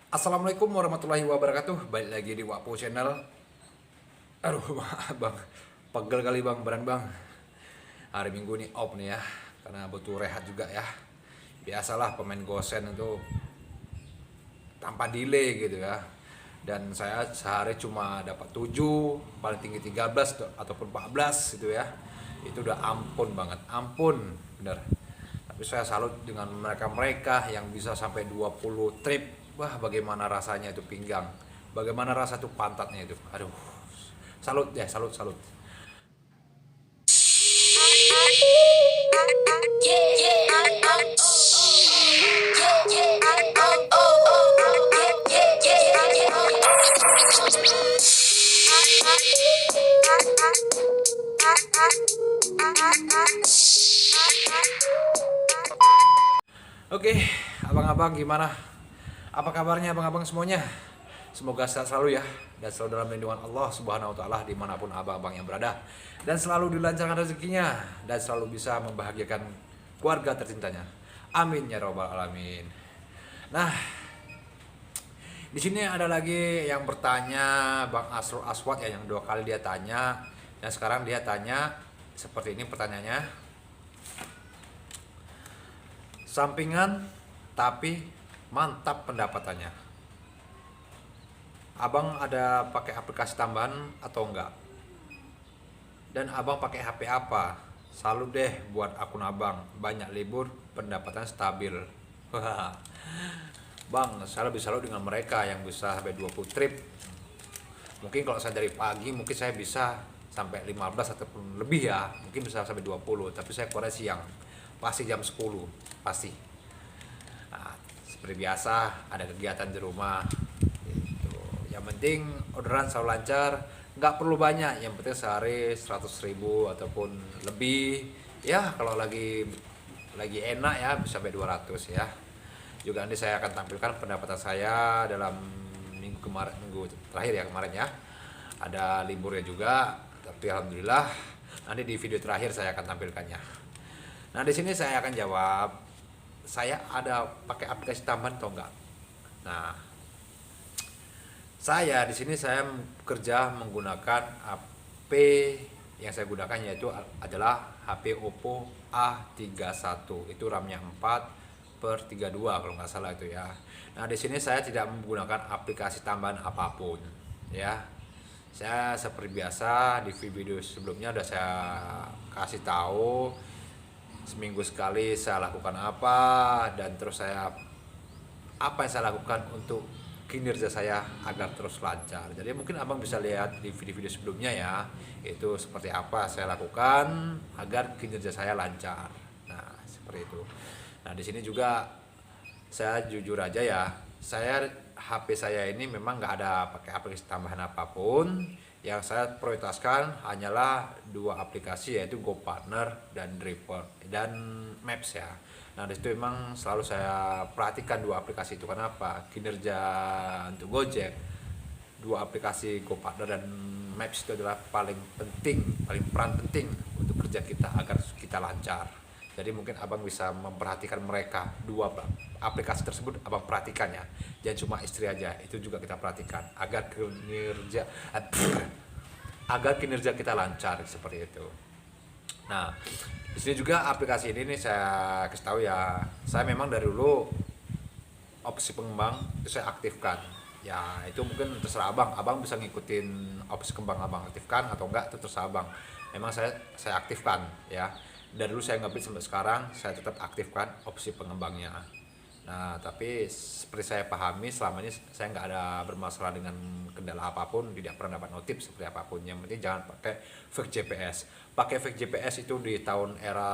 Assalamualaikum warahmatullahi wabarakatuh. Balik lagi di Wapo Channel. Aduh, bang, pegel kali bang, beran bang. Hari Minggu nih off nih ya, karena butuh rehat juga ya. Biasalah pemain gosen itu tanpa delay gitu ya. Dan saya sehari cuma dapat 7, paling tinggi 13 ataupun 14 gitu ya. Itu udah ampun banget, ampun bener. Tapi saya salut dengan mereka-mereka yang bisa sampai 20 trip. Wah, bagaimana rasanya itu pinggang. Bagaimana rasa tuh pantatnya itu. Aduh. Salut ya, salut, salut. Oke, abang-abang gimana? Apa kabarnya abang-abang semuanya? Semoga sehat selalu ya, dan selalu dalam lindungan Allah Subhanahu wa Ta'ala dimanapun abang-abang yang berada, dan selalu dilancarkan rezekinya, dan selalu bisa membahagiakan keluarga tercintanya. Amin ya robbal alamin. Nah, di sini ada lagi yang bertanya, Bang Asrul Aswad ya, yang 2 kali dia tanya, dan sekarang dia tanya seperti ini pertanyaannya. Sampingan tapi mantap pendapatannya. Abang ada pakai aplikasi tambahan atau enggak? Dan abang pakai HP apa? Salut deh buat akun abang, banyak libur, pendapatan stabil. Bang, saya lebih salut dengan mereka yang bisa sampai 20 trip. Mungkin kalau saya dari pagi mungkin saya bisa sampai 15 ataupun lebih ya, mungkin bisa sampai 20, tapi saya keluar siang. Pasti jam 10, pasti. Nah, seperti biasa ada kegiatan di rumah. Gitu. Yang penting orderan selalu lancar, nggak perlu banyak, yang penting sehari 100.000 ataupun lebih. Ya kalau lagi enak ya bisa sampai 200 ya. Juga nanti saya akan tampilkan pendapatan saya dalam minggu terakhir ya, kemarin ya. Ada liburnya juga, tapi alhamdulillah nanti di video terakhir saya akan tampilkannya. Nah, di sini saya akan jawab, saya ada pakai aplikasi tambahan atau enggak. Nah, saya di sini saya bekerja menggunakan HP yang saya gunakan, yaitu adalah HP Oppo A31. Itu RAM-nya 4/32 kalau nggak salah itu ya. Nah, di sini saya tidak menggunakan aplikasi tambahan apapun ya. Saya seperti biasa di video sebelumnya udah saya kasih tahu seminggu sekali saya lakukan apa, dan terus apa yang saya lakukan untuk kinerja saya agar terus lancar. Jadi mungkin abang bisa lihat di video-video sebelumnya ya, itu seperti apa saya lakukan agar kinerja saya lancar. Nah, seperti itu. Nah, di sini juga saya jujur aja ya, saya HP saya ini memang nggak ada pakai aplikasi tambahan apapun. Yang saya prioritaskan hanyalah 2 aplikasi, yaitu GoPartner dan Driver dan Maps ya. Nah, disitu memang selalu saya perhatikan 2 aplikasi itu. Kenapa? Kinerja untuk Gojek, 2 aplikasi GoPartner dan Maps itu adalah paling penting, paling peran penting untuk kerja kita agar kita lancar. Jadi mungkin abang bisa memperhatikan mereka, 2 aplikasi tersebut abang perhatikan ya. Jangan cuma istri aja, itu juga kita perhatikan agar kinerja kita lancar seperti itu. Nah, di sini juga aplikasi ini nih saya kasih tahu ya. Saya memang dari dulu opsi pengembang itu saya aktifkan. Ya, itu mungkin terserah abang. Abang bisa ngikutin opsi kembang abang aktifkan atau enggak, itu terserah abang. Memang saya aktifkan ya. Dari dulu saya ngebit sampai sekarang saya tetap aktifkan opsi pengembangnya. Nah, tapi seperti saya pahami selama ini saya nggak ada bermasalah dengan kendala apapun, tidak pernah dapat notif seperti apapun. Yang penting jangan pakai fake GPS. Pakai fake GPS itu di tahun era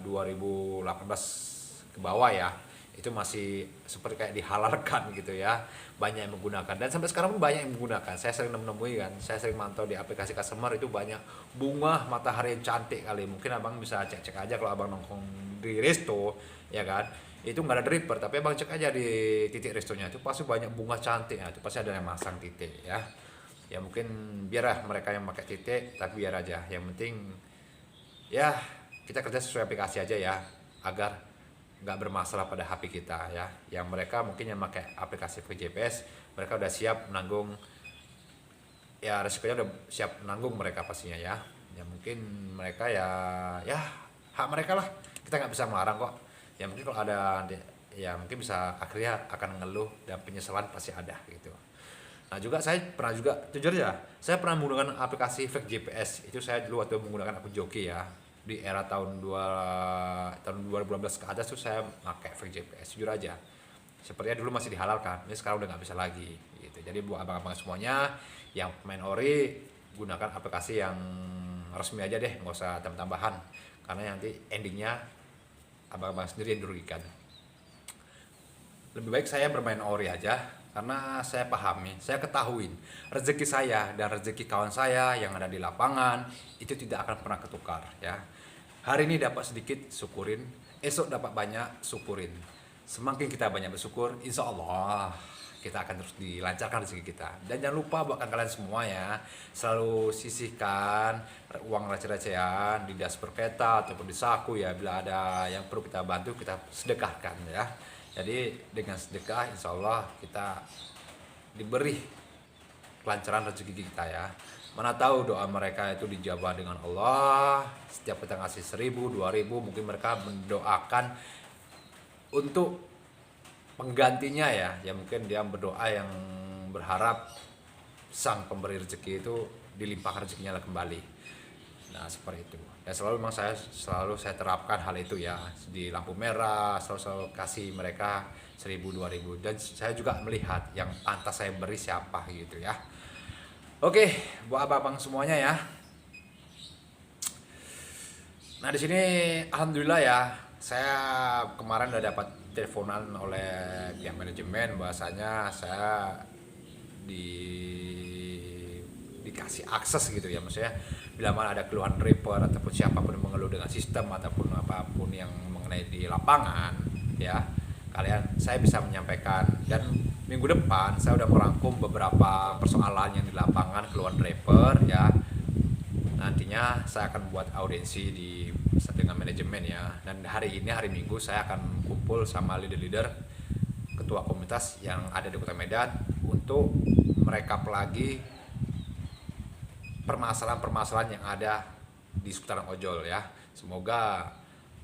2018 ke bawah ya, itu masih seperti kayak dihalalkan gitu ya. Banyak yang menggunakan, dan sampai sekarang pun banyak yang menggunakan. Saya sering menemui kan, saya sering mantau di aplikasi customer, itu banyak bunga matahari yang cantik kali. Mungkin abang bisa cek-cek aja kalau abang nongkrong di resto ya kan, itu nggak ada dripper, tapi abang cek aja di titik restonya, itu pasti banyak bunga cantik ya. Itu pasti ada yang masang titik ya. Ya mungkin biarlah mereka yang pakai titik, tapi biar aja, yang penting ya kita kerja sesuai aplikasi aja ya, agar nggak bermasalah pada HP kita ya. Yang mereka mungkin yang pakai aplikasi VGPS, mereka udah siap menanggung ya, resikonya udah siap menanggung mereka pastinya ya. Ya mungkin mereka ya hak mereka lah, kita nggak bisa melarang kok. Ya mungkin kalau ada ya mungkin bisa akhirnya akan ngeluh dan penyesalan pasti ada gitu. Nah juga saya pernah juga, jujur ya, saya pernah menggunakan aplikasi fake GPS. Itu saya dulu waktu menggunakan akun joki ya, di era tahun 2012 ke atas tuh saya pakai fake GPS, jujur aja. Sepertinya dulu masih dihalalkan, ini sekarang udah nggak bisa lagi gitu. Jadi buat abang-abang semuanya yang main ori, gunakan aplikasi yang resmi aja deh, nggak usah tambah-tambahan, karena nanti endingnya abang-abang sendiri yang dirugikan. Lebih baik saya bermain ori aja, karena saya pahami, saya ketahuin rezeki saya dan rezeki kawan saya yang ada di lapangan itu tidak akan pernah ketukar ya. Hari ini dapat sedikit, syukurin. Esok dapat banyak, syukurin. Semakin kita banyak bersyukur, insya Allah kita akan terus dilancarkan rezeki kita. Dan jangan lupa buat kalian semua ya, selalu sisihkan uang receh-recehan di das perpeta ataupun di saku ya. Bila ada yang perlu kita bantu, kita sedekahkan ya. Jadi dengan sedekah insya Allah kita diberi kelancaran rezeki kita ya. Mana tahu doa mereka itu dijawab dengan Allah. Setiap kita ngasih 1.000, 2.000, mungkin mereka mendoakan untuk penggantinya ya. Ya mungkin dia berdoa yang berharap sang pemberi rezeki itu dilimpahkan rezekinya kembali. Nah seperti itu. Dan selalu memang saya terapkan hal itu ya, di lampu merah selalu kasih mereka 1.000, 2.000. Dan saya juga melihat yang pantas saya beri siapa gitu ya. Oke, buat abang-abang semuanya ya. Nah di sini alhamdulillah ya, saya kemarin udah dapat teleponan oleh pihak manajemen bahwasanya saya dikasih akses gitu ya, maksudnya bila mana ada keluhan driver ataupun siapapun yang mengeluh dengan sistem ataupun apapun yang mengenai di lapangan ya, saya bisa menyampaikan. Dan minggu depan saya udah merangkum beberapa persoalan yang di lapangan keluhan driver ya. Nantinya saya akan buat audiensi dengan manajemen ya. Dan hari Minggu saya akan kumpul sama leader-leader ketua komunitas yang ada di Kota Medan untuk merekap lagi permasalahan-permasalahan yang ada di seputaran ojol ya. Semoga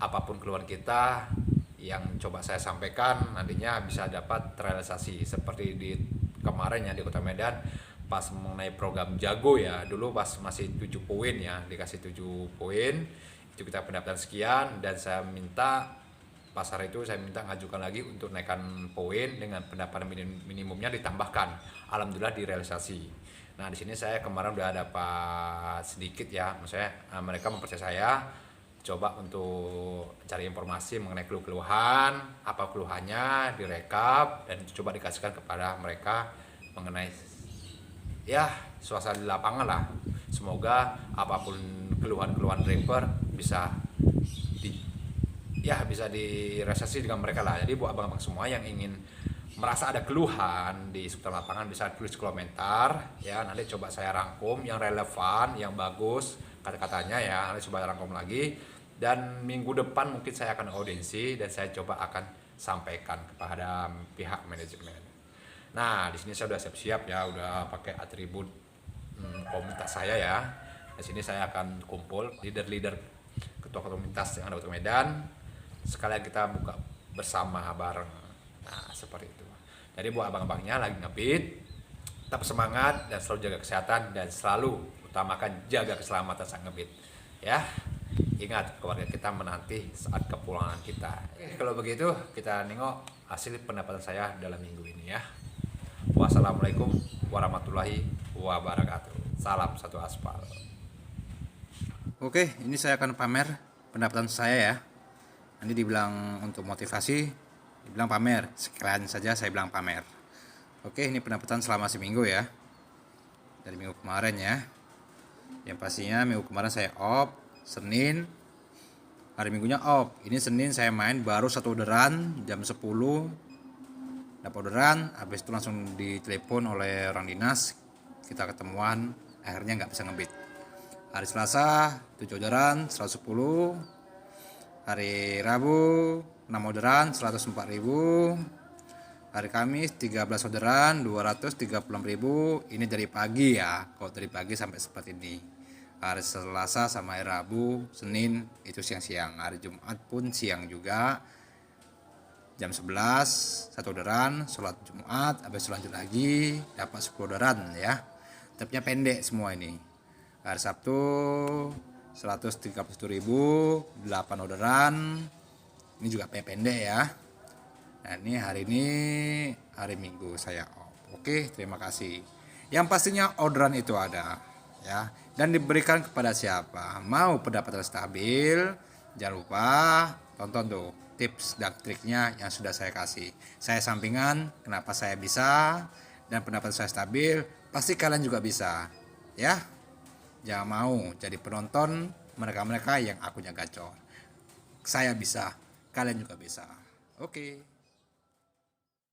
apapun keluhan kita yang coba saya sampaikan nantinya bisa dapat terrealisasi seperti di kemarin ya di Kota Medan pas mengenai program Jago ya. Dulu pas masih 7 poin ya, dikasih 7 poin itu kita pendapatan sekian, dan saya minta pasar itu saya minta ngajukan lagi untuk naikkan poin dengan pendapatan minimumnya ditambahkan. Alhamdulillah direalisasi. Nah di sini saya kemarin udah dapat sedikit ya, maksudnya mereka mempercayai saya coba untuk cari informasi mengenai keluhan, apa keluhannya direkap dan coba dikasihkan kepada mereka mengenai ya suasana di lapangan lah. Semoga apapun keluhan-keluhan driver bisa bisa direalisasi dengan mereka lah. Jadi buat abang-abang semua yang ingin merasa ada keluhan di seputar lapangan bisa tulis komentar ya, nanti coba saya rangkum yang relevan, yang bagus kata-katanya ya, nanti coba rangkum lagi. Dan minggu depan mungkin saya akan audiensi dan saya coba akan sampaikan kepada pihak manajemen. Nah di sini saya udah siap-siap ya, udah pakai atribut komunitas saya ya. Di sini saya akan kumpul leader-leader ketua komunitas yang ada di Medan, sekalian kita buka bersama bareng. Nah seperti itu. Jadi buat abang-abangnya lagi ngebit, tetap semangat dan selalu jaga kesehatan dan selalu utamakan jaga keselamatan saat ngebit ya. Ingat keluarga kita menanti saat kepulangan kita. Kalau begitu kita nengok hasil pendapatan saya dalam minggu ini ya. Wassalamualaikum warahmatullahi wabarakatuh. Salam satu aspal. Oke, ini saya akan pamer pendapatan saya ya. Nanti dibilang untuk motivasi, dibilang pamer. Sekalian saja saya bilang pamer. Oke, ini pendapatan selama seminggu ya. Dari minggu kemarin ya. Yang pastinya minggu kemarin saya off, Senin. Hari Minggunya off. Ini Senin saya main baru 1 orderan jam 10. Dapat orderan, habis itu langsung ditelepon oleh orang dinas. Kita ketemuan, akhirnya nggak bisa ngebit. Hari Selasa 7 orderan 110. Hari Rabu 6 orderan 104.000. Hari Kamis 13 orderan 236.000. Ini dari pagi ya. Kalau dari pagi sampai seperti ini. Hari Selasa sama hari Rabu, Senin itu siang-siang. Hari Jumat pun siang juga. Jam 11 satu orderan, sholat Jumat, habis lanjut lagi dapat 10 orderan ya. Tapnya pendek semua ini. Hari Sabtu 131.000, 8 orderan. Ini juga pendek ya. Nah, ini hari Minggu saya off. Oke, terima kasih. Yang pastinya orderan itu ada ya, dan diberikan kepada siapa? Mau pendapatan stabil, jangan lupa tonton tuh tips dan triknya yang sudah saya kasih. Saya sampingan kenapa saya bisa dan pendapatan saya stabil, pasti kalian juga bisa. Ya. Jangan mau jadi penonton mereka-mereka yang akunya gacor. Saya bisa, kalian juga bisa. Oke.